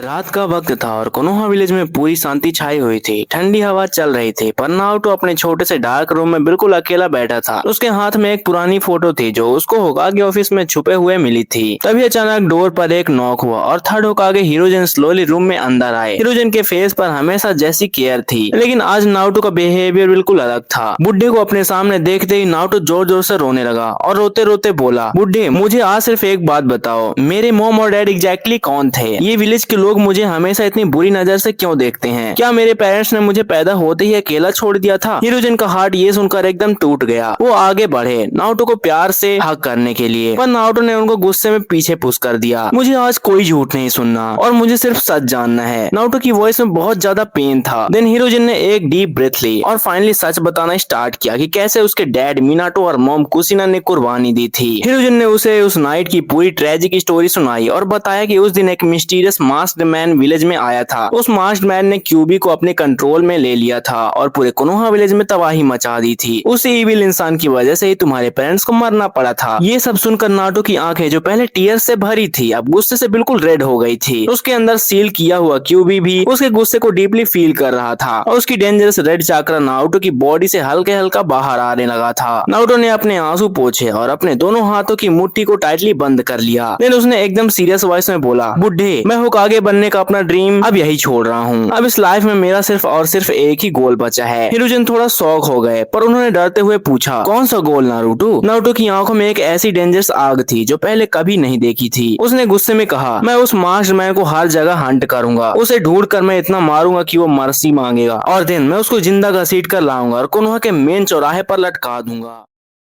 रात का वक्त था और कोनोहा विलेज में पूरी शांति छाई हुई थी। ठंडी हवा चल रही थी पर नारुतो अपने छोटे से डार्क रूम में बिल्कुल अकेला बैठा था। उसके हाथ में एक पुरानी फोटो थी जो उसको होकागे ऑफिस में छुपे हुए मिली थी। तभी अचानक डोर पर एक नॉक हुआ और थर्ड होकागे हिरोजन स्लोली रूम में अंदर आए। हिरोजन के फेस पर हमेशा जैसी केयर थी, लेकिन आज नारुतो का बिहेवियर बिल्कुल अलग था। बुड्ढे को अपने सामने देखते ही नारुतो जोर जोर से रोने लगा और रोते रोते बोला, बुड्ढे मुझे आज सिर्फ एक बात बताओ, मेरे मॉम और डैड एग्जैक्टली कौन थे? ये विलेज के लोग मुझे हमेशा इतनी बुरी नजर से क्यों देखते हैं? क्या मेरे पेरेंट्स ने मुझे पैदा होते ही अकेला छोड़ दिया था? हिरोजन का हार्ट ये सुनकर एकदम टूट गया। वो आगे बढ़े नारुतो को प्यार से हक करने के लिए, पर नारुतो ने उनको गुस्से में पीछे पुश कर दिया। मुझे आज कोई झूठ नहीं सुनना और मुझे सिर्फ सच जानना है। नारुतो की वॉइस में बहुत ज्यादा पेन था। देन हिरोजन ने एक डीप ब्रेथ ली और फाइनली सच बताना स्टार्ट किया कि कैसे उसके डैड मिनाटो और मॉम कुशिना ने कुर्बानी दी थी। हिरोजन ने उसे उस नाइट की पूरी ट्रेजिक स्टोरी सुनाई और बताया कि उस दिन एक मिस्टीरियस मास्क्ड मैन विलेज में आया था। उस मास्क्ड मैन ने क्यूबी को अपने कंट्रोल में ले लिया था और पूरे कोनोहा विलेज में तबाही मचा दी थी। उस इविल इंसान की वजह से ही तुम्हारे पेरेंट्स को मरना पड़ा था। ये सब सुनकर नारुतो की आंखें जो पहले टीयर से भरी थी अब गुस्से से बिल्कुल रेड हो गई थी। उसके अंदर सील किया हुआ क्यूबी भी उसके गुस्से को डीपली फील कर रहा था और उसकी डेंजरस रेड चाकरा नारुतो की बॉडी से हल्के हल्का बाहर आने लगा था। नारुतो ने अपने आंसू पोंछे और अपने दोनों हाथों की मुट्ठी को टाइटली बंद कर लिया। देन उसने एकदम सीरियस वॉइस में बोला, बुड्ढे मैं होकागे बनने का अपना ड्रीम अब यही छोड़ रहा हूँ। अब इस लाइफ में मेरा सिर्फ और सिर्फ एक ही गोल बचा है। हिरोजन थोड़ा शॉक हो गए पर उन्होंने डरते हुए पूछा, कौन सा गोल नारुतो? नारुतो की आंखों में एक ऐसी डेंजरस आग थी जो पहले कभी नहीं देखी थी। उसने गुस्से में कहा, मैं उस मास्टर मैन को हर जगह हंट करूंगा। उसे ढूंढ कर मैं इतना मारूंगा कि वो मर्सी मांगेगा और दिन मैं उसको जिंदा घसीट कर लाऊंगा और कोनोहा के मेन चौराहे पर लटका दूंगा।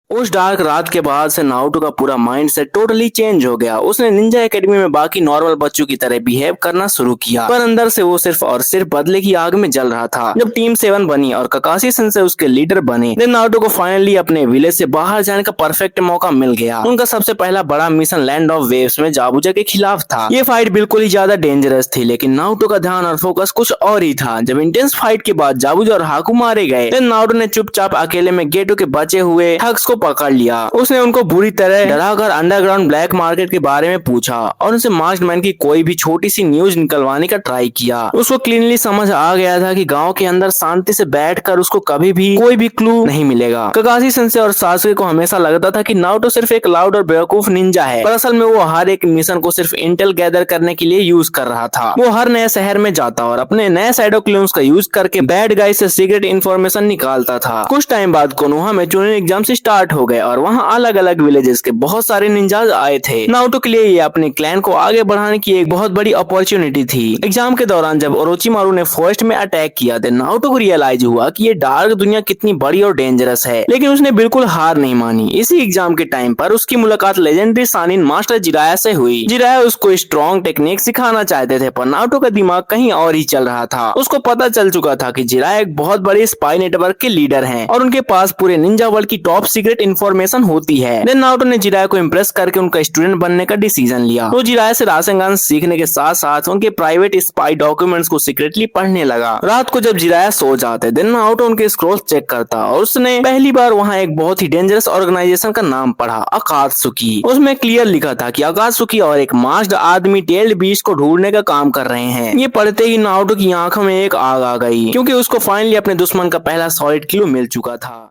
उस डार्क रात के बाद से नारुतो का पूरा माइंड सेट टोटली चेंज हो गया। उसने निंजा एकेडमी में बाकी नॉर्मल बच्चों की तरह बिहेव करना शुरू किया, पर अंदर से वो सिर्फ और सिर्फ बदले की आग में जल रहा था। जब टीम 7 बनी और ककाशी सेंसेई उसके लीडर बने, देन नारुतो को फाइनली अपने विलेज से बाहर जाने का परफेक्ट मौका मिल गया। उनका सबसे पहला बड़ा मिशन लैंड ऑफ वेव्स में जाबुजा के खिलाफ था। ये फाइट बिल्कुल ही ज्यादा डेंजरस थी, लेकिन नारुतो का ध्यान और फोकस कुछ और ही था। जब इंटेंस फाइट के बाद जाबुजा और हाकू मारे गए, देन नारुतो ने चुपचाप अकेले में गेटो के बचे हुए थग्स को पकड़ लिया। उसने उनको बुरी तरह डराकर अंडरग्राउंड ब्लैक मार्केट के बारे में पूछा और उनसे मास्क्ड मैन की कोई भी छोटी सी न्यूज निकलवाने का ट्राई किया। उसको क्लीनली समझ आ गया था कि गांव के अंदर शांति से बैठकर उसको कभी भी कोई भी क्लू नहीं मिलेगा। ककाशी सेंसेई और सासुके को हमेशा लगता था कि नारुतो सिर्फ एक लाउड और बेवकूफ निंजा है, पर असल में वो हर एक मिशन को सिर्फ इंटेल गैदर करने के लिए यूज कर रहा था। वो हर नए शहर में जाता और अपने नए शैडो क्लोन्स का यूज करके बैड गाय से सीक्रेट इन्फॉर्मेशन निकालता था। कुछ टाइम बाद कोनोहा में चुनिंग एग्जाम स्टार्ट हो गए और वहाँ अलग अलग विलेजेस के बहुत सारे निंजाज आए थे। नारुतो के लिए ये अपने क्लैन को आगे बढ़ाने की एक बहुत बड़ी अपॉर्चुनिटी थी। एग्जाम के दौरान जब ओरोचिमारू ने फॉरेस्ट में अटैक किया तो नारुतो को रियलाइज हुआ कि ये डार्क दुनिया कितनी बड़ी और डेंजरस है, लेकिन उसने बिल्कुल हार नहीं मानी। इसी एग्जाम के टाइम पर उसकी मुलाकात लेजेंडरी शानिन मास्टर जिराया से हुई। जिराया उसको स्ट्रॉन्ग टेक्निक सिखाना चाहते थे, पर नारुतो का दिमाग कहीं और ही चल रहा था। उसको पता चल चुका था कि जिराया एक बहुत बड़े स्पाई नेटवर्क के लीडर हैं और उनके पास पूरे निंजा वर्ल्ड की टॉप सीक्रेट इन्फॉर्मेशन होती है। देन नारुतो ने जिराया को इम्प्रेस करके उनका स्टूडेंट बनने का डिसीजन लिया। वो जिराया से रासेंगान सीखने के साथ साथ उनके प्राइवेट स्पाई डॉक्यूमेंट्स को सीक्रेटली पढ़ने लगा। रात को जब जिराया सो जाते देन नारुतो उनके स्क्रॉल्स चेक करता और उसने पहली बार वहाँ एक बहुत ही डेंजरस ऑर्गेनाइजेशन का नाम पढ़ा, अकात्सुकी। उसमें क्लियर लिखा था कि अकात्सुकी और एक मास्क्ड आदमी टेल्ड बीस्ट को ढूंढने का काम कर रहे हैं। ये पढ़ते ही नारुतो की आंखों में एक आग आ गई, क्योंकि उसको फाइनली अपने दुश्मन का पहला सॉलिड क्लू मिल चुका था।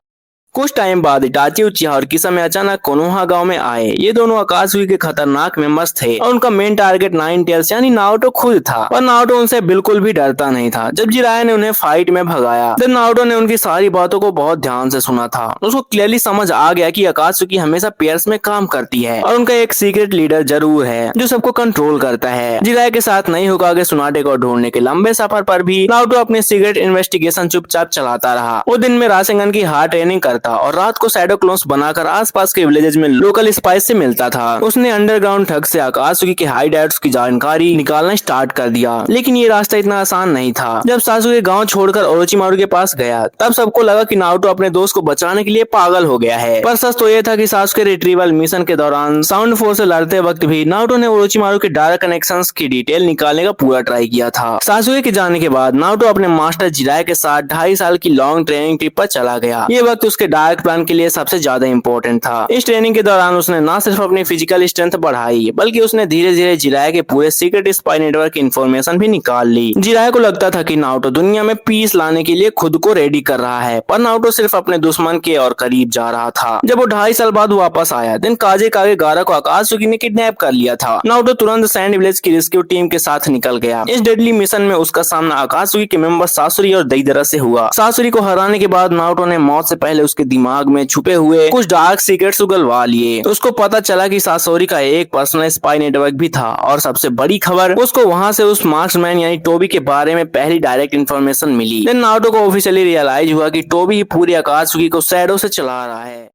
कुछ टाइम बाद इटाची उचिहा और किसामे अचानक कोनोहा गांव में आए। ये दोनों अकात्सुकी के खतरनाक मेंबर्स थे और उनका मेन टारगेट नाइन टेल्स यानी नारुतो खुद था, पर नारुतो उनसे बिल्कुल भी डरता नहीं था। जब जिराया ने उन्हें फाइट में भगाया तो नारुतो ने उनकी सारी बातों को बहुत ध्यान से सुना था। उसको क्लियरली समझ आ गया कि अकात्सुकी हमेशा पेयर्स में काम करती है और उनका एक सीक्रेट लीडर जरूर है जो सबको कंट्रोल करता है। जिराया के साथ नहीं होकागे सुनाटे को ढूंढने के लंबे सफर पर भी नारुतो अपने सीक्रेट इन्वेस्टिगेशन चुपचाप चलाता रहा। वो दिन में रासेंगन की हार्ड ट्रेनिंग करता और रात को शैडो क्लोन्स बनाकर आसपास के विलेजेस में लोकल स्पाइस से मिलता था। उसने अंडरग्राउंड ठग से अकात्सुकी के हाइडेआउट्स की जानकारी निकालना स्टार्ट कर दिया, लेकिन ये रास्ता इतना आसान नहीं था। जब सासुके गांव छोड़कर ओरोचिमारू के पास गया तब सबको लगा कि नारुतो अपने दोस्त को बचाने के लिए पागल हो गया है, पर सच तो यह था कि सासुके रिट्रीवल मिशन के दौरान साउंड फोर्स से लड़ते वक्त भी नारुतो ने ओरोचिमारू के डायरेक्ट कनेक्शंस की डिटेल निकालने का पूरा ट्राई किया था। सासुके के जाने के बाद नारुतो अपने मास्टर जिराया के साथ 2.5 साल की लॉन्ग ट्रेनिंग ट्रिप पर चला गया। ये वक्त उसके डार्क प्लान के लिए सबसे ज्यादा इम्पोर्टेंट था। इस ट्रेनिंग के दौरान उसने न सिर्फ अपनी फिजिकल स्ट्रेंथ बढ़ाई बल्कि उसने धीरे धीरे जिराय के पूरे सीक्रेट स्पाई नेटवर्क की इन्फॉर्मेशन भी निकाल ली। जिराय को लगता था कि नारुतो दुनिया में पीस लाने के लिए खुद को रेडी कर रहा है, पर नारुतो सिर्फ अपने दुश्मन के और करीब जा रहा था। जब वो 2.5 साल बाद वापस आया, दिन काजे कागे गारा को आकात्सुकी ने किडनैप कर लिया था। नारुतो तुरंत सैंड विलेज की रेस्क्यू टीम के साथ निकल गया। इस डेडली मिशन में उसका सामना आकात्सुकी के मेंबर सासुरी और देइदरा से हुआ। सासुरी को हराने के बाद नारुतो ने मौत से पहले उसके दिमाग में छुपे हुए कुछ डार्क सीक्रेट्स उगलवा लिए। उसको पता चला कि सासुरी का एक पर्सनल स्पाई नेटवर्क भी था और सबसे बड़ी खबर, उसको वहां से उस मार्क्समैन यानी टोबी के बारे में पहली डायरेक्ट इन्फॉर्मेशन मिली। देन नारुतो को ऑफिशियली रियलाइज हुआ कि टोबी ही पूरी आकात्सुकी को शैडो से चला रहा है।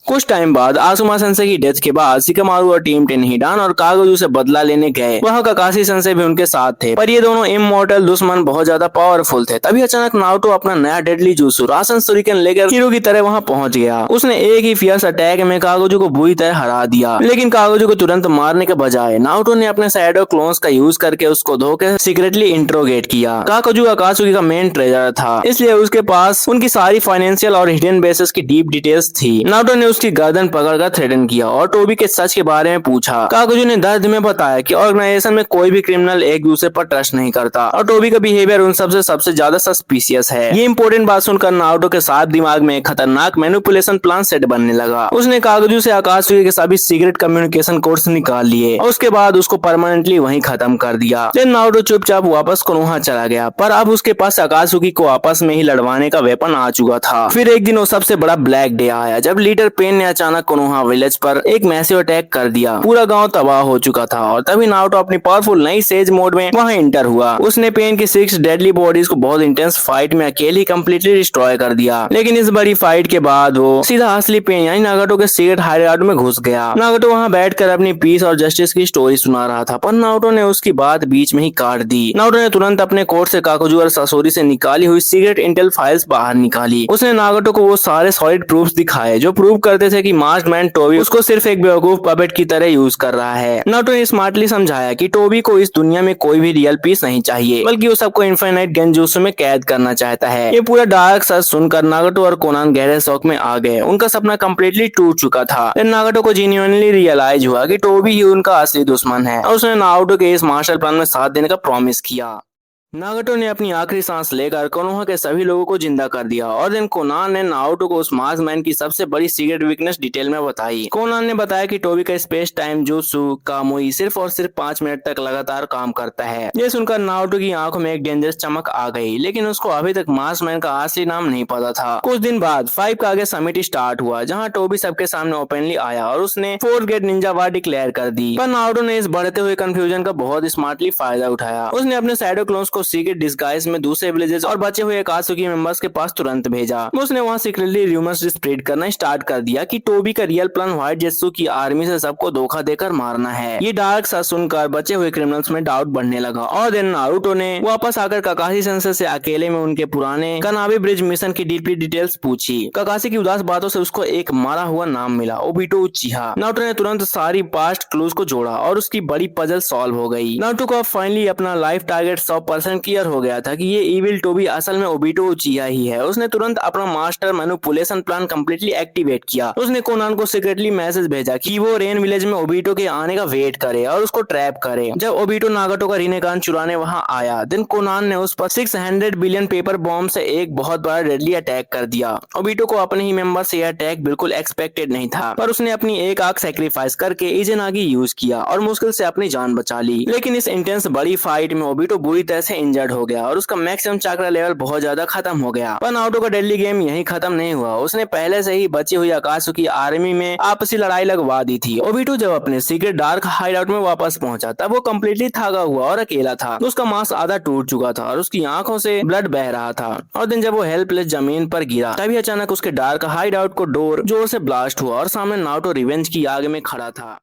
कुछ टाइम बाद आसुमा सेंसे की डेथ के बाद शिकामारू और टीम 10 हिडान और कागोजू से बदला लेने गए। वह काकाशी सेंसे भी उनके साथ थे, पर ये दोनों इमॉर्टल दुश्मन बहुत ज्यादा पावरफुल थे। तभी अचानक नारुतो अपना नया डेडली जुत्सु रासन सुरिकेन लेकर हीरो की तरह वहां पहुंच गया। उसने एक ही फियर्स अटैक में कागोजू को बुरी तरह हरा दिया, लेकिन कागोजू को तुरंत मारने के बजाय नारुतो ने अपने शैडो क्लोन्स का यूज करके उसको धोखे सीक्रेटली इंट्रोगेट किया। कागोजू आकात्सुकी का मेन ट्रेजर था, इसलिए उसके पास उनकी सारी फाइनेंशियल और हिडन बेसेस की डीप डिटेल्स थी। नारुतो ने उसकी गर्दन पकड़कर थ्रेटन किया और टोबी के सच के बारे में पूछा। कागोजू ने दर्द में बताया कि ऑर्गेनाइजेशन में कोई भी क्रिमिनल एक दूसरे पर ट्रस्ट नहीं करता और टोबी का बिहेवियर उन सबसे ज्यादा सस्पिशियस है। ये इंपॉर्टेंट बात सुनकर नारुतो के साथ दिमाग में एक खतरनाक मैनिपुलेशन प्लान सेट बनने लगा। उसने कागोजू से आकात्सुकी के सभी सीक्रेट कम्युनिकेशन कोड्स निकाल लिए और उसके बाद उसको परमानेंटली वहीं खत्म कर दिया। फिर नारुतो चुपचाप वापस कोनोहा चला गया, पर अब उसके पास आकात्सुकी को आपस में ही लड़वाने का वेपन आ चुका था। फिर एक दिन वो सबसे बड़ा ब्लैक डे आया जब लीडर पेन ने अचानक कोनोहा विलेज पर एक मैसिव अटैक कर दिया। पूरा गांव तबाह हो चुका था और तभी नारुतो अपनी पावरफुल नई सेज मोड में वहां एंटर हुआ। उसने पेन की 6 डेडली बॉडीज को बहुत इंटेंस फाइट में अकेले कंप्लीटली डिस्ट्रॉय कर दिया। लेकिन इस बड़ी फाइट के बाद वो सीधा असली पेन यानी नागाटो के सीक्रेट हाइडेआउट में घुस गया। नागाटो वहां बैठकर अपनी पीस और जस्टिस की स्टोरी सुना रहा था, पर नारुतो ने उसकी बात बीच में ही काट दी। नारुतो ने तुरंत अपने कोर्ट से काकुजू और सासोरी से निकाली हुई सीक्रेट इंटेल फाइल्स बाहर निकाली। उसने नागाटो को वो सारे सॉलिड प्रूफ्स दिखाए जो प्रूव करते थे कि मास्टरमाइंड टोबी उसको सिर्फ एक बेवकूफ पपेट की तरह यूज कर रहा है। नारुतो ने स्मार्टली समझाया कि टोबी को इस दुनिया में कोई भी रियल पीस नहीं चाहिए, बल्कि वो सबको इनफाइनाइट गेंजुत्सु में कैद करना चाहता है। ये पूरा डार्क सच सुनकर नागाटो और कोनान गहरे शौक में आ गए। उनका सपना कम्प्लीटली टूट चुका था। नागाटो को जेन्युइनली रियलाइज हुआ कि टोबी ही उनका असली दुश्मन है और उसने नारुतो के इस मार्शल प्लान में साथ देने का प्रॉमिस किया। नागाटो ने अपनी आखिरी सांस लेकर कोनोहा के सभी लोगों को जिंदा कर दिया और देन कोनान ने नारुतो को उस मार्क्समैन की सबसे बड़ी सीक्रेट वीकनेस डिटेल में बताई। कोनान ने बताया कि टोबी का स्पेस टाइम जुत्सु कामुई सिर्फ और सिर्फ 5 मिनट तक लगातार काम करता है। ये सुनकर नारुतो की आंखों में एक डेंजरस चमक आ गई, लेकिन उसको अभी तक मार्क्समैन का असली नाम नहीं पता था। कुछ दिन बाद 5 का आगे समिट स्टार्ट हुआ जहाँ टोबी सबके सामने ओपनली आया और उसने 4th ग्रेड निंजा वार डिक्लेयर कर दी। पर नारुतो ने इस बढ़ते हुए कंफ्यूजन का बहुत स्मार्टली फायदा उठाया। उसने अपने शैडो क्लोन्स को सीक्रेट डिस्गाइज में दूसरे विलेजेस और बचे हुए आकात्सुकी मेंबर्स के पास तुरंत भेजा। उसने वहां सीक्रेटली रूमर्स स्प्रेड करना स्टार्ट कर दिया कि टोबी का रियल प्लान व्हाइट जेत्सु की आर्मी से सबको धोखा देकर मारना है। ये डार्क सच सुनकर बचे हुए क्रिमिनल्स में डाउट बढ़ने लगा और देन नारुतो ने वापस आकर काकाशी सेंसे से अकेले में उनके पुराने कनाबी ब्रिज मिशन की डीपली डिटेल्स पूछी। काकाशी की उदास बातों से उसको एक मारा हुआ नाम मिला, ओबिटो उचिहा। नारुतो ने तुरंत सारी पास्ट क्लूज को जोड़ा और उसकी बड़ी पजल सॉल्व हो गई। नारुतो को फाइनली अपना लाइफ टारगेट 100% क्लियर हो गया था कि ये इविल टोबी असल में ओबिटो उचिहा ही है। उसने तुरंत अपना master manipulation plan completely activate किया। उसने कोनान को सीक्रेटली मैसेज भेजा कि वो रेन विलेज में ओबिटो के आने का वेट करे और उसको ट्रैप करे। जब ओबिटो नागाटो का रिनेकान चुराने वहां आया, देन कोनान ने उस पर 600 बिलियन पेपर बॉम्ब से एक बहुत बड़ा डेडली अटैक कर दिया। ओबिटो को अपने ही मेंबर से यह अटैक बिल्कुल एक्सपेक्टेड नहीं था, पर उसने अपनी एक आंख सैक्रिफाइस करके इजेनागी यूज किया और मुश्किल से अपनी जान बचा ली। लेकिन इस इंटेंस बड़ी फाइट में ओबिटो बुरी तरह से इंजर्ड हो गया और उसका मैक्सिमम चाक्रा लेवल बहुत ज्यादा खत्म हो गया। पर नारुतो का डेडली गेम यही खत्म नहीं हुआ। उसने पहले से ही बची हुई आकात्सुकी आर्मी में आपसी लड़ाई लगवा दी थी। ओबिटो जब अपने सीक्रेट डार्क हाइडआउट में वापस पहुंचा तब वो कम्प्लीटली थका हुआ और अकेला था। उसका मांस आधा टूट चुका था और उसकी आंखों से ब्लड बह रहा था। और दिन जब वो हेल्पलेस जमीन पर गिरा, तभी अचानक उसके डार्क हाइडआउट को डोर जोर से ब्लास्ट हुआ और सामने नारुतो रिवेंज की आग में खड़ा था।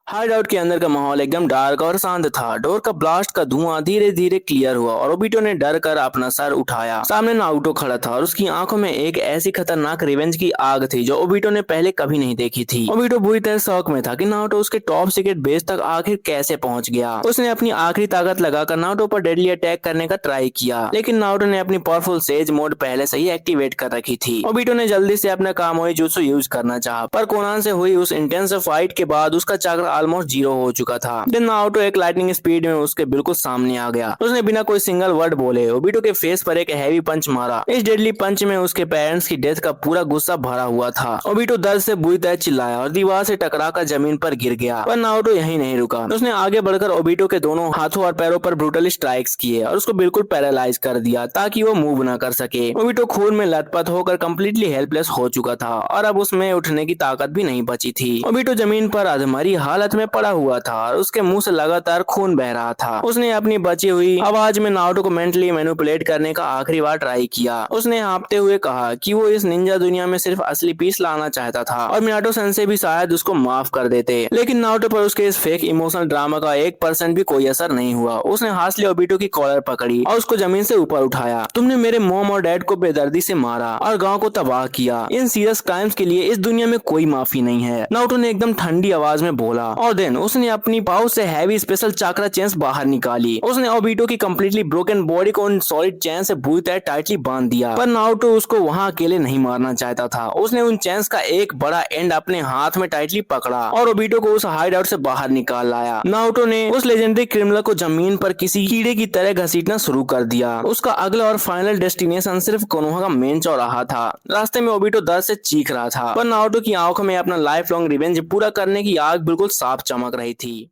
हाइड आउट के अंदर का माहौल एकदम डार्क और शांत था। डोर का ब्लास्ट का धुआं धीरे धीरे क्लियर हुआ और ओबिटो ने डर कर अपना सर उठाया। सामने नारुतो खड़ा था और उसकी आंखों में एक ऐसी खतरनाक रिवेंज की आग थी जो ओबिटो ने पहले कभी नहीं देखी थी। ओबिटो बुरी तरह शौक में था कि नारुतो उसके टॉप सीक्रेट बेस तक आखिर कैसे पहुंच गया। उसने अपनी आखिरी ताकत लगाकर नारुतो पर डेडली अटैक करने का ट्राई किया, लेकिन नारुतो ने अपनी पावरफुल सेज मोड पहले से ही एक्टिवेट कर रखी थी। ओबिटो ने जल्दी से अपना कामोई जुत्सु यूज करना चाहा, पर कोनान से हुई उस इंटेंस फाइट के बाद उसका चक्र ऑलमोस्ट जीरो हो चुका था। देन नारुतो एक लाइटनिंग स्पीड में उसके बिल्कुल सामने आ गया। उसने बिना कोई सिंगल वर्ड बोले ओबिटो के फेस पर एक हैवी पंच मारा। इस डेडली पंच में उसके पेरेंट्स की डेथ का पूरा गुस्सा भरा हुआ था। ओबिटो दर्द से बुरी तरह चिल्लाया और दीवार से टकराकर जमीन पर गिर गया, पर नारुतो यहीं नहीं रुका। उसने आगे बढ़कर ओबिटो के दोनों हाथों और पैरों पर ब्रूटली स्ट्राइक्स किए और उसको बिल्कुल पैरालाइज कर दिया ताकि वो मूव न कर सके। ओबिटो खून में लथपथ होकर कम्प्लीटली हेल्पलेस हो चुका था और अब उसमें उठने की ताकत भी नहीं बची थी। ओबिटो जमीन पर अधमरी हालत में पड़ा हुआ था और उसके मुंह से लगातार खून बह रहा था। उसने अपनी बची हुई आवाज में नारुतो को मेंटली मैनिपुलेट करने का आखिरी बार ट्राई किया। उसने हाँफते हुए कहा कि वो इस निंजा दुनिया में सिर्फ असली पीस लाना चाहता था और मिनाटो सेंसे भी शायद उसको माफ कर देते, लेकिन नारुतो पर उसके इस फेक इमोशनल ड्रामा का 1% भी कोई असर नहीं हुआ। उसने हाथ ले ओबिटो की कॉलर पकड़ी और उसको जमीन से ऊपर उठाया। तुमने मेरे मॉम और डैड को बेदर्दी से मारा और गाँव को तबाह किया। इन सीरियस क्राइम्स के लिए इस दुनिया में कोई माफी नहीं है, नारुतो ने एकदम ठंडी आवाज में बोला। और देन उसने अपनी पाउच से हैवी स्पेशल चाकरा चेन्स बाहर निकाली। उसने ओबिटो की कंप्लीटली ब्रोकन बॉडी को उन सॉलिड चेन से बुरी तरह टाइटली बांध दिया, पर नारुतो उसको वहां अकेले नहीं मारना चाहता था। उसने उन चेन्स का एक बड़ा एंड अपने हाथ में टाइटली पकड़ा और ओबिटो को उस हाइड आउट से बाहर निकाल लाया। नारुतो ने उस लेजेंडरी क्रिमिनल को जमीन पर किसी कीड़े की तरह घसीटना शुरू कर दिया। उसका अगला और फाइनल डेस्टिनेशन सिर्फ कोनोहा का मेन चौराहा था। रास्ते में ओबिटो दर्द से चीख रहा था, पर नारुतो की आंखों में अपना लाइफ लॉन्ग रिवेंज पूरा करने की आग बिल्कुल साफ चमक रही थी।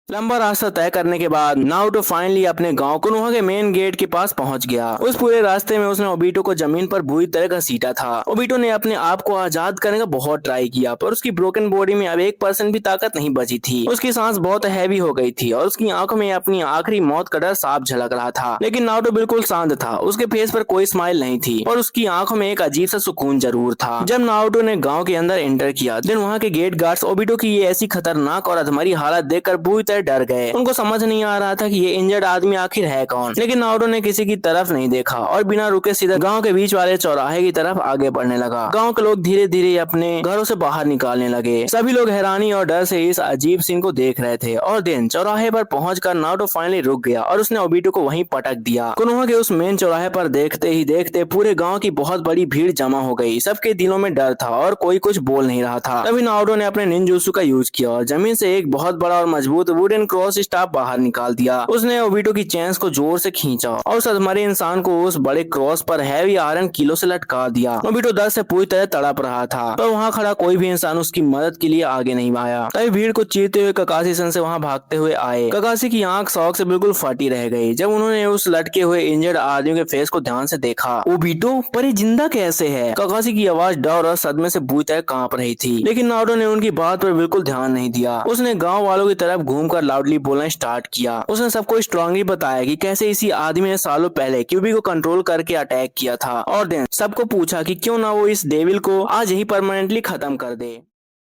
लंबा रास्ता तय करने के बाद नारुतो फाइनली अपने गांव कोनोहा के मेन गेट के पास पहुंच गया। उस पूरे रास्ते में उसने ओबिटो को जमीन पर बुरी तरह घसीटा था। ओबिटो ने अपने आप को आजाद करने का बहुत ट्राई किया, पर उसकी ब्रोकन बॉडी में अब 1% भी ताकत नहीं बची थी। उसकी सांस बहुत हैवी हो गई थी और उसकी आंखों में अपनी आखिरी मौत का डर साफ झलक रहा था। लेकिन नारुतो बिल्कुल शांत था। उसके फेस पर कोई स्माइल नहीं थी, पर उसकी आंखों में एक अजीब सा सुकून जरूर था। जब नारुतो ने गाँव के अंदर एंटर किया, देन वहाँ के गेट गार्ड्स ओबिटो की ये ऐसी खतरनाक और अधमरी हालत देखकर बुरी तरह डर गए। उनको समझ नहीं आ रहा था कि ये इंजर्ड आदमी आखिर है कौन। लेकिन नारुतो ने किसी की तरफ नहीं देखा और बिना रुके सीधा गांव के बीच वाले चौराहे की तरफ आगे बढ़ने लगा। गांव के लोग धीरे धीरे अपने घरों से बाहर निकालने लगे। सभी लोग हैरानी और डर से इस अजीब सीन को देख रहे थे। और देन चौराहे पर पहुंचकर नारुतो फाइनली रुक गया और उसने ओबिटो को वहीं पटक दिया। कोनोहा के उस मेन चौराहे पर देखते ही देखते पूरे गाँव की बहुत बड़ी भीड़ जमा हो गई। सबके दिलों में डर था और कोई कुछ बोल नहीं रहा था। तभी नारुतो ने अपने निंजुत्सु का यूज किया और जमीन से एक बहुत बड़ा और मजबूत वुडन क्रॉस स्टाफ बाहर निकाल दिया। उसने ओबिटो की चेन्स को जोर से खींचा और उस अधमरे इंसान को उस बड़े क्रॉस पर हैवी आयरन कीलों से लटका दिया। ओबिटो दर्द से पूरी तरह तड़प रहा था, पर वहाँ खड़ा कोई भी इंसान उसकी मदद के लिए आगे नहीं आया। तभी भीड़ को चीरते हुए ककाशी सेंसे वहाँ भागते हुए आए। ककाशी की आंख शौक से बिल्कुल फटी रह गई जब उन्होंने उस लटके हुए इंजर्ड आदमी के फेस को ध्यान से देखा। ओबिटो, पर ये जिंदा कैसे है? ककाशी की आवाज डर और सदमे से बुरी तरह कांप रही थी। लेकिन नारुतो ने उनकी बात पर बिल्कुल ध्यान नहीं दिया। उसने गाँव वालों की तरफ घूमकर लाउडली बोलना स्टार्ट किया। उसने सबको स्ट्रांगली बताया कि कैसे इसी आदमी ने सालों पहले क्यूबी को कंट्रोल करके अटैक किया था और देन सबको पूछा कि क्यों ना वो इस डेविल को आज ही परमानेंटली खत्म कर दे।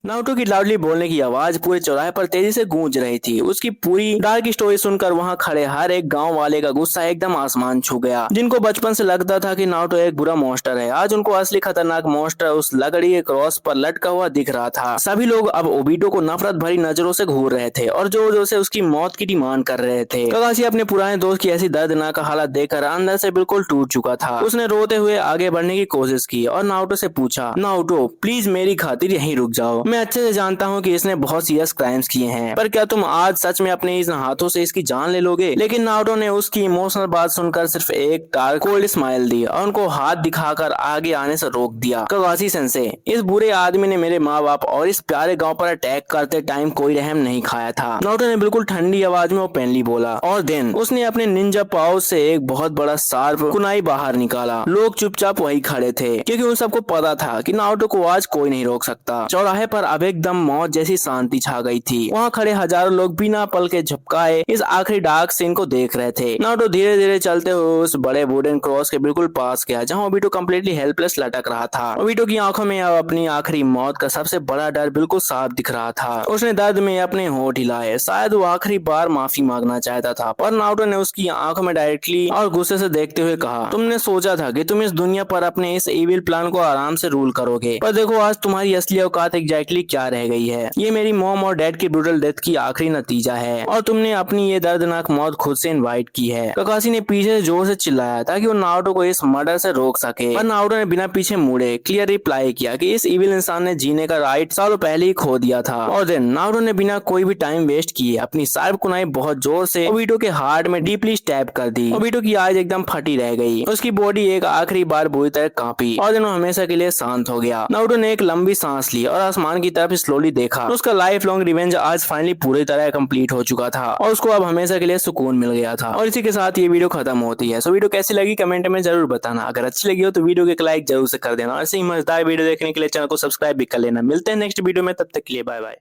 नारुतो की लाउडली बोलने की आवाज पूरे चौराहे पर तेजी से गूंज रही थी। उसकी पूरी डार्क स्टोरी सुनकर वहां खड़े हर एक गांव वाले का गुस्सा एकदम आसमान छू गया। जिनको बचपन से लगता था कि नारुतो एक बुरा मॉन्स्टर है, आज उनको असली खतरनाक मॉन्स्टर उस लकड़ी के क्रॉस पर लटका हुआ दिख रहा था। सभी लोग अब ओबिटो को नफरत भरी नजरों से घूर रहे थे और जोर जोर से उसकी मौत की डिमांड कर रहे थे। ककाशी अपने पुराने दोस्त की ऐसी दर्दनाक हालत देखकर अंदर से बिल्कुल टूट चुका था। उसने रोते हुए आगे बढ़ने की कोशिश की और नारुतो से पूछा, नारुतो प्लीज मेरी खातिर यहीं रुक जाओ। मैं अच्छे से जानता हूँ कि इसने बहुत सीरियस क्राइम्स किए हैं, पर क्या तुम आज सच में अपने इन हाथों से इसकी जान ले लोगे? लेकिन नारुतो ने उसकी इमोशनल बात सुनकर सिर्फ एक डार्क कोल्ड स्माइल दी और उनको हाथ दिखाकर आगे आने से रोक दिया। ककाशी सेंसे, इस बुरे आदमी ने मेरे माँ बाप और इस प्यारे गाँव पर अटैक करते टाइम कोई रहम नहीं खाया था। नारुतो ने बिल्कुल ठंडी आवाज में ओपनली बोला और देन उसने अपने निंजा पाउच से एक बहुत बड़ा शार्प कुनाई बाहर निकाला। लोग चुपचाप वही खड़े थे क्योंकि उन सबको पता था कि नारुतो को आज कोई नहीं रोक सकता। चौराहे पर पर अब एकदम मौत जैसी शांति छा गई थी। वहाँ खड़े हजारों लोग बिना पल के झपकाए इस आखिरी डार्क सीन को देख रहे थे। नारुतो धीरे धीरे चलते हुए उस बड़े वुडन क्रॉस के बिल्कुल पास गया जहाँ ओबिटो कम्प्लीटली हेल्पलेस लटक रहा था। ओबिटो की आंखों में अब अपनी आखिरी मौत का सबसे बड़ा डर बिल्कुल साफ दिख रहा था। उसने दर्द में अपने होंठ हिलाए, शायद वो आखिरी बार माफी मांगना चाहता था, पर नारुतो ने उसकी आंखों में डायरेक्टली और गुस्से से देखते हुए कहा, तुमने सोचा था कि तुम इस दुनिया पर अपने इस इविल प्लान को आराम से रूल करोगे, पर देखो आज तुम्हारी असली औकात एग्जैक्टली क्या रह गई है। ये मेरी मॉम और डैड की ब्रूटल डेथ की आखिरी नतीजा है और तुमने अपनी ये दर्दनाक मौत खुद से इनवाइट की है। ककाशी ने पीछे से जोर से चिल्लाया ताकि वो नारुतो को इस मर्डर से रोक सके, पर नारुतो ने बिना पीछे मुड़े क्लियर रिप्लाई किया कि इस इविल इंसान ने जीने का राइट सालों पहले ही खो दिया था। और देन नारुतो ने बिना कोई भी टाइम वेस्ट किए अपनी शार्प कुनाई बहुत जोर से ओबिटो के हार्ट में डीपली स्टैब कर दी। ओबिटो की आवाज एकदम फटी रह गई, उसकी बॉडी एक आखिरी बार बुरी तरह कांपी और देन वो हमेशा के लिए शांत हो गया। नारुतो ने एक लंबी सांस ली और आसमान की तरफ स्लोली देखा। उसका लाइफ लॉन्ग रिवेंज आज फाइनली पूरी तरह कंप्लीट हो चुका था और उसको अब हमेशा के लिए सुकून मिल गया था। और इसी के साथ ये वीडियो खत्म होती है। सो वीडियो कैसी लगी कमेंट में जरूर बताना। अगर अच्छी लगी हो तो वीडियो को एक लाइक जरूर से कर देना और ऐसे ही मजेदार वीडियो देखने के लिए चैनल को सब्सक्राइब भी कर लेना। मिलते हैं नेक्स्ट वीडियो में, तब तक के लिए बाय बाय।